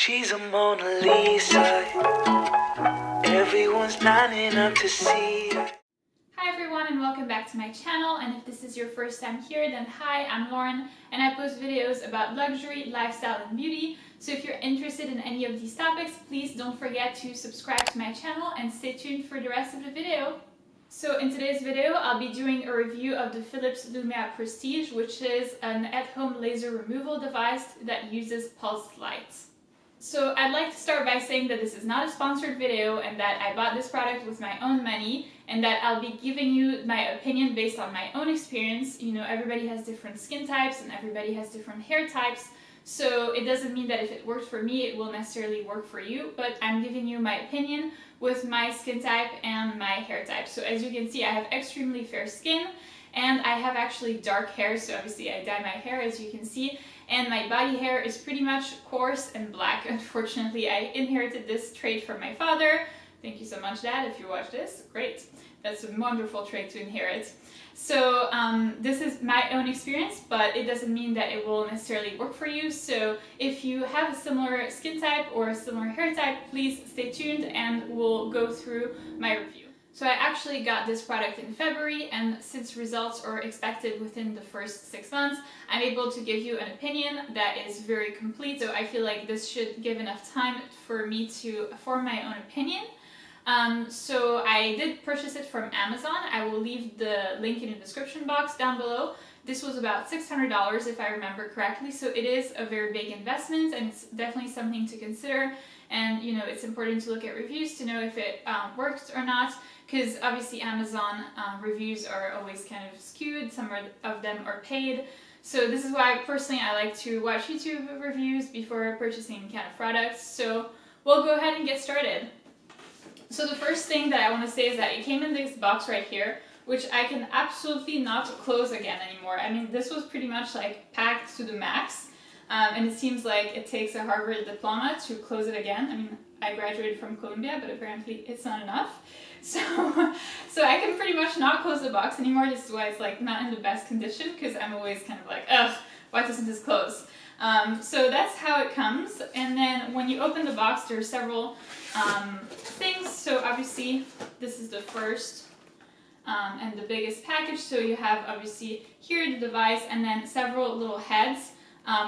She's a Mona Lisa. Everyone's lining up to see her. Hi everyone and welcome back to my channel, and if this is your first time here, then hi, I'm Lauren and I post videos about luxury, lifestyle and beauty. So if you're interested in any of these topics, please don't forget to subscribe to my channel and stay tuned for the rest of the video. So in today's video, I'll be doing a review of the Philips Lumea Prestige, which is an at-home laser removal device that uses pulsed light. So I'd like to start by saying that this is not a sponsored video and that I bought this product with my own money and that I'll be giving you my opinion based on my own experience. You know, everybody has different skin types and everybody has different hair types. So it doesn't mean that if it worked for me, it will necessarily work for you, but I'm giving you my opinion with my skin type and my hair type. So as you can see, I have extremely fair skin and I have actually dark hair, so obviously I dye my hair as you can see, and my body hair is pretty much coarse and black. Unfortunately, I inherited this trait from my father. Thank you so much, Dad, if you watch this. Great. That's a wonderful trait to inherit. So this is my own experience, but it doesn't mean that it will necessarily work for you. So if you have a similar skin type or a similar hair type, please stay tuned and we'll go through my review. So I actually got this product in February, and since results are expected within the first 6 months, I'm able to give you an opinion that is very complete. So I feel like this should give enough time for me to form my own opinion. So I did purchase it from Amazon. I will leave the link in the description box down below. This was about $600 if I remember correctly, so it is a very big investment and it's definitely something to consider. And you know, it's important to look at reviews to know if it works or not, because obviously Amazon reviews are always kind of skewed. Some of them are paid. So this is why personally I like to watch YouTube reviews before purchasing kind of products. So we'll go ahead and get started. So the first thing that I want to say is that it came in this box right here, which I can absolutely not close again anymore. I mean, this was pretty much like packed to the max. And it seems like it takes a Harvard diploma to close it again. I mean, I graduated from Columbia, but apparently it's not enough. So I can pretty much not close the box anymore. This is why it's like not in the best condition, because I'm always kind of like, ugh, why doesn't this close? So that's how it comes. And then when you open the box, there are several things. So obviously this is the first and the biggest package. So you have obviously here the device and then several little heads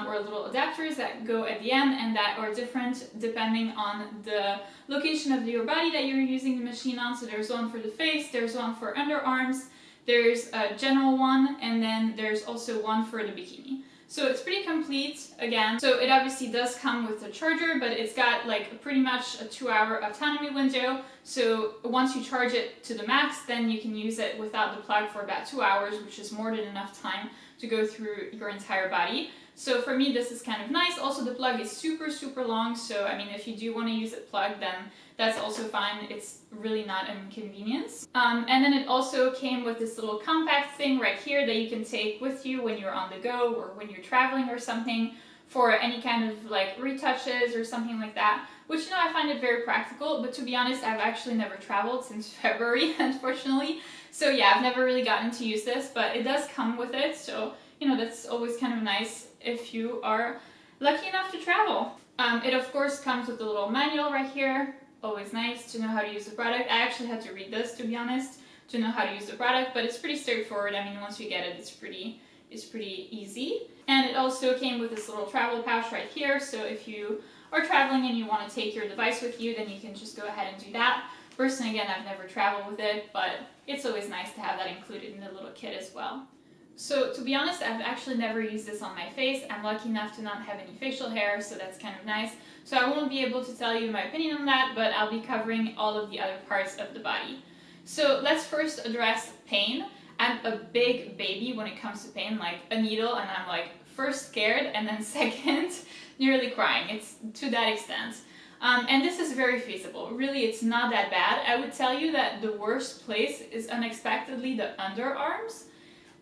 or little adapters that go at the end and that are different depending on the location of your body that you're using the machine on. So there's one for the face, there's one for underarms, there's a general one, and then there's also one for the bikini. So it's pretty complete again. So it obviously does come with a charger, but it's got like pretty much a 2-hour autonomy window. So once you charge it to the max, then you can use it without the plug for about 2 hours, which is more than enough time to go through your entire body. So for me, this is kind of nice. Also, the plug is super, super long. So, I mean, if you do want to use it plugged, then that's also fine. It's really not an inconvenience. And then it also came with this little compact thing right here that you can take with you when you're on the go or when you're traveling or something for any kind of like retouches or something like that, which, you know, I find it very practical. But to be honest, I've actually never traveled since February, unfortunately. So yeah, I've never really gotten to use this, but it does come with it. So, you know, that's always kind of nice if you are lucky enough to travel. It of course comes with a little manual right here. Always nice to know how to use the product. I actually had to read this, to be honest, to know how to use the product, but it's pretty straightforward. I mean, once you get it, it's pretty easy. And it also came with this little travel pouch right here. So if you are traveling and you want to take your device with you, then you can just go ahead and do that. Personally, again, I've never traveled with it, but it's always nice to have that included in the little kit as well. So to be honest, I've actually never used this on my face. I'm lucky enough to not have any facial hair, so that's kind of nice. So I won't be able to tell you my opinion on that, but I'll be covering all of the other parts of the body. So let's first address pain. I'm a big baby when it comes to pain, like a needle, and I'm like first scared and then second nearly crying. It's to that extent. And this is very feasible. Really, it's not that bad. I would tell you that the worst place is unexpectedly the underarms.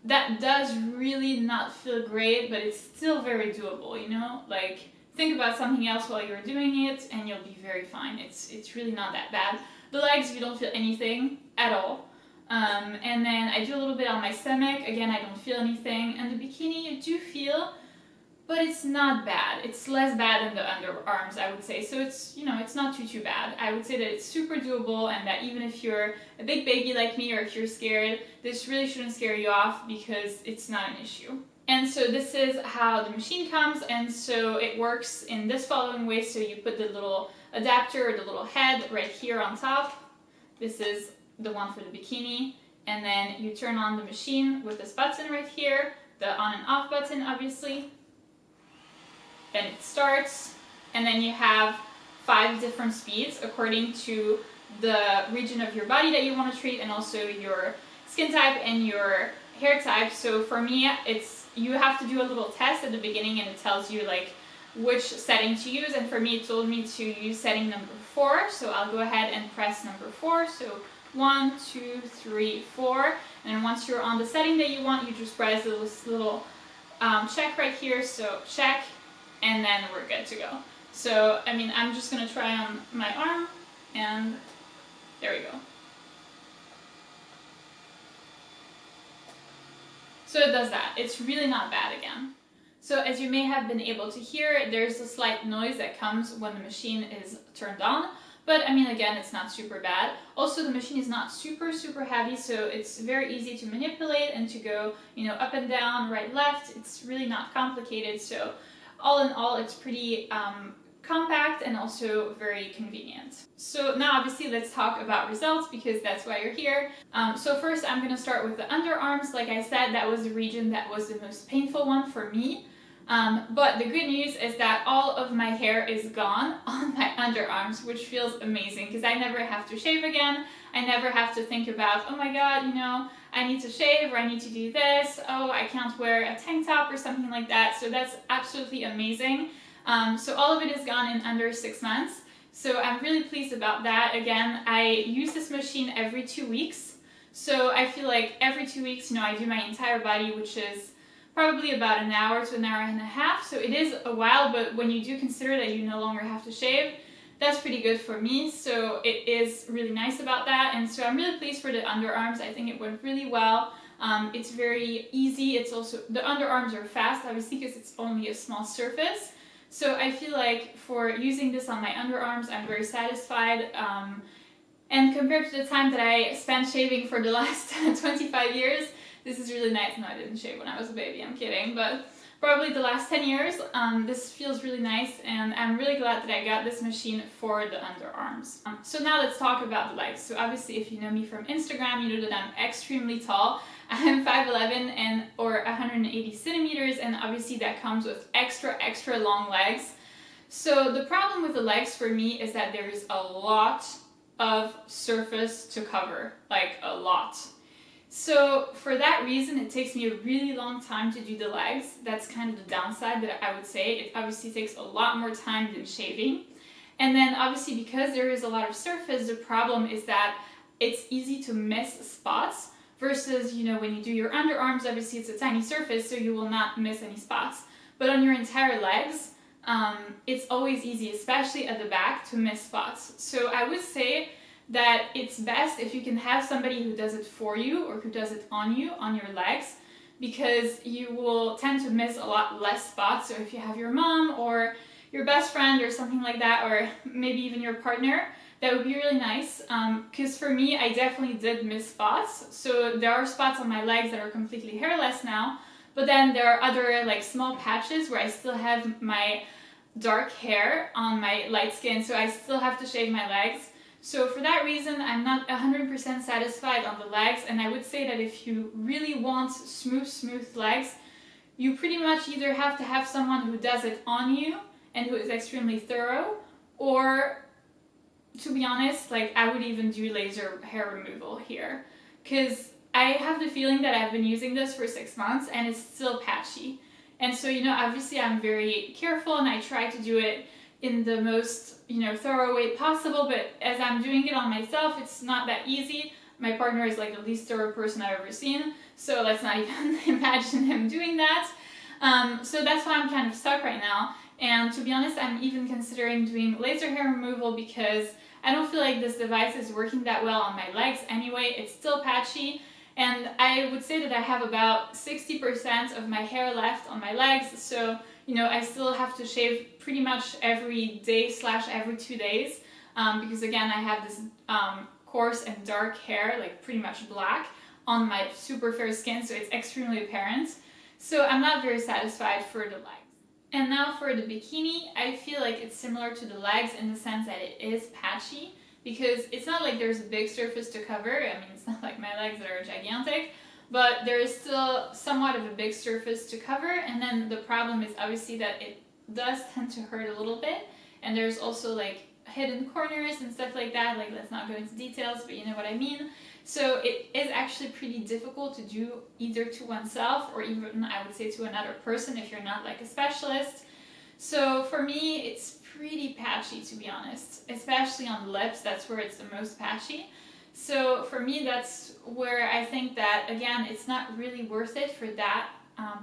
That does really not feel great, but it's still very doable, you know? Like, think about something else while you're doing it and you'll be very fine. It's really not that bad. The legs, you don't feel anything at all. And then I do a little bit on my stomach. Again, I don't feel anything. And the bikini, you do feel but it's not bad. It's less bad than the underarms, I would say. So it's, you know, it's not too bad. I would say that it's super doable, and that even if you're a big baby like me, or if you're scared, this really shouldn't scare you off because it's not an issue. And so this is how the machine comes, and so it works in this following way. So you put the little adapter, or the little head right here on top. This is the one for the bikini, and then you turn on the machine with this button right here, the on and off button obviously. Then it starts, and then you have 5 different speeds according to the region of your body that you want to treat, and also your skin type and your hair type. So for me, you have to do a little test at the beginning, and it tells you like which setting to use, and for me it told me to use setting number 4, so I'll go ahead and press number 4. So 1, 2, 3, 4, and then once you're on the setting that you want, you just press this little check right here, so check, and then we're good to go. So I mean, I'm just gonna try on my arm, and there we go. So it does that. It's really not bad again. So as you may have been able to hear, there's a slight noise that comes when the machine is turned on. But I mean, again, it's not super bad. Also, the machine is not super heavy, so it's very easy to manipulate and to go, you know, up and down, right, left. It's really not complicated. So all in all, it's pretty compact and also very convenient. So now obviously let's talk about results, because that's why you're here. So first I'm going to start with the underarms. Like I said, that was the region that was the most painful one for me. But the good news is that all of my hair is gone on my underarms, which feels amazing because I never have to shave again. I never have to think about, oh my god, you know, I need to shave, or I need to do this, oh, I can't wear a tank top or something like that. So that's absolutely amazing. So all of it is gone in under 6 months. So I'm really pleased about that. Again, I use this machine every 2 weeks. So I feel like every 2 weeks, you know, I do my entire body, which is probably about an hour to an hour and a half. So it is a while, but when you do consider that you no longer have to shave, that's pretty good for me. So it is really nice about that. And so I'm really pleased for the underarms. I think it went really well. It's very easy. It's also, the underarms are fast, obviously, because it's only a small surface. So I feel like for using this on my underarms, I'm very satisfied. And compared to the time that I spent shaving for the last 25 years, this is really nice. No, I didn't shave when I was a baby, I'm kidding. But probably the last 10 years, this feels really nice. And I'm really glad that I got this machine for the underarms. So now let's talk about the legs. So obviously, if you know me from Instagram, you know that I'm extremely tall. I'm 5'11" or 180 centimeters, and obviously that comes with extra long legs. So the problem with the legs for me is that there is a lot of surface to cover, like a lot. So for that reason, it takes me a really long time to do the legs. That's kind of the downside that I would say. It obviously takes a lot more time than shaving. And then obviously, because there is a lot of surface, the problem is that it's easy to miss spots. Versus, you know, when you do your underarms, obviously it's a tiny surface, so you will not miss any spots. But on your entire legs, it's always easy, especially at the back, to miss spots. So I would say that it's best if you can have somebody who does it for you, or who does it on you, on your legs, because you will tend to miss a lot less spots. So if you have your mom or your best friend or something like that, or maybe even your partner, that would be really nice, because for me, I definitely did miss spots. So there are spots on my legs that are completely hairless now, but then there are other like small patches where I still have my dark hair on my light skin, so I still have to shave my legs. So for that reason, I'm not 100% satisfied on the legs, and I would say that if you really want smooth legs, you pretty much either have to have someone who does it on you and who is extremely thorough, or to be honest, like I would even do laser hair removal here, because I have the feeling that I've been using this for 6 months and it's still patchy. And so, you know, obviously I'm very careful and I try to do it in the most, you know, thorough way possible, but as I'm doing it on myself, it's not that easy. My partner is like the least thorough person I've ever seen, so let's not even imagine him doing that. So that's why I'm kind of stuck right now. And to be honest, I'm even considering doing laser hair removal because I don't feel like this device is working that well on my legs anyway. It's still patchy, and I would say that I have about 60% of my hair left on my legs, so you know, I still have to shave pretty much every day / every 2 days, because again, I have this coarse and dark hair, like pretty much black, on my super fair skin, so it's extremely apparent. So I'm not very satisfied for the legs. And now for the bikini, I feel like it's similar to the legs in the sense that it is patchy, because it's not like there's a big surface to cover. I mean, it's not like my legs that are gigantic, but there is still somewhat of a big surface to cover. And then the problem is obviously that it does tend to hurt a little bit, and there's also like hidden corners and stuff like that. Like, let's not go into details, but you know what I mean. So it is actually pretty difficult to do either to oneself or even, I would say, to another person if you're not like a specialist. So for me, it's pretty patchy, to be honest, especially on the lips. That's where it's the most patchy. So for me, that's where I think that, again, it's not really worth it for that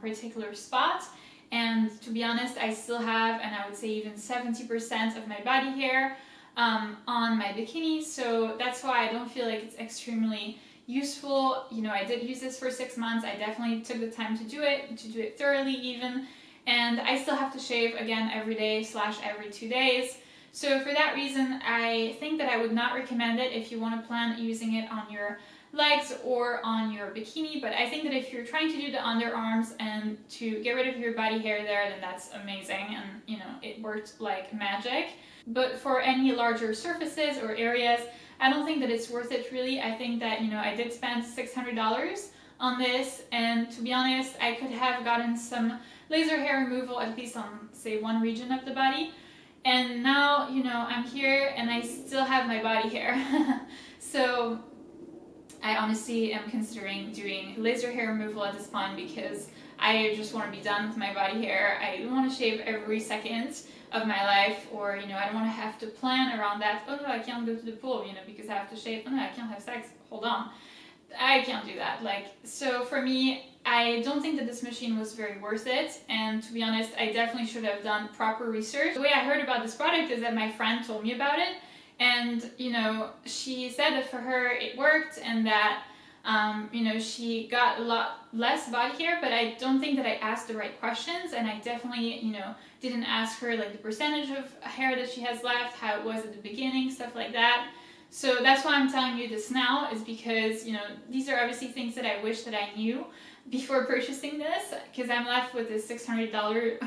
particular spot. And to be honest, I still have, and I would say even 70% of my body hair on my bikini, so that's why I don't feel like it's extremely useful. You know, I did use this for 6 months. I definitely took the time to do it thoroughly even, and I still have to shave again every day / every 2 days. So for that reason, I think that I would not recommend it if you want to plan using it on your legs or on your bikini. But I think that if you're trying to do the underarms and to get rid of your body hair there, then that's amazing, and you know, it worked like magic. But for any larger surfaces or areas, I don't think that it's worth it really. I think that, you know, I did spend $600 on this, and to be honest, I could have gotten some laser hair removal at least on, say, one region of the body. And now, you know, I'm here and I still have my body hair. So I honestly am considering doing laser hair removal at this point, because I just want to be done with my body hair. I don't want to shave every second of my life, or, you know, I don't want to have to plan around that. Oh no, I can't go to the pool, you know, because I have to shave. Oh no, I can't have sex. Hold on. I can't do that. Like, so for me, I don't think that this machine was very worth it, and to be honest, I definitely should have done proper research. The way I heard about this product is that my friend told me about it, and, you know, she said that for her it worked, and that you know, she got a lot less body hair, but I don't think that I asked the right questions, and I definitely, you know, didn't ask her like the percentage of hair that she has left, how it was at the beginning, stuff like that. So that's why I'm telling you this now, is because, you know, these are obviously things that I wish that I knew before purchasing this, because I'm left with this $600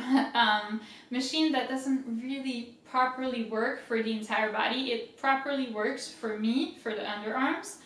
machine that doesn't really properly work for the entire body. It properly works for me, for the underarms,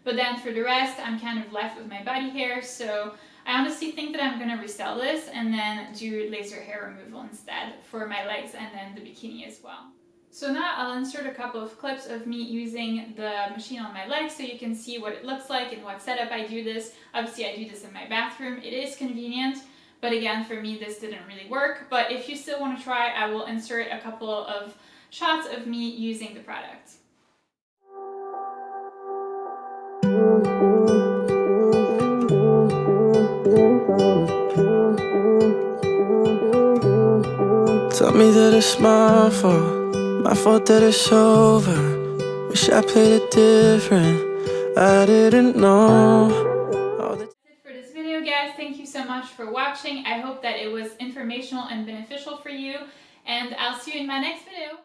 but then for the rest, I'm kind of left with my body hair. So I honestly think that I'm going to resell this and then do laser hair removal instead for my legs and then the bikini as well. So now I'll insert a couple of clips of me using the machine on my legs so you can see what it looks like and what setup I do this. Obviously I do this in my bathroom. It is convenient, but again, for me this didn't really work. But if you still want to try, I will insert a couple of shots of me using the product. Tell me that it's my fault that it's over. Wish I played it different, I didn't know. That's it for this video, guys. Thank you so much for watching. I hope that it was informational and beneficial for you, and I'll see you in my next video.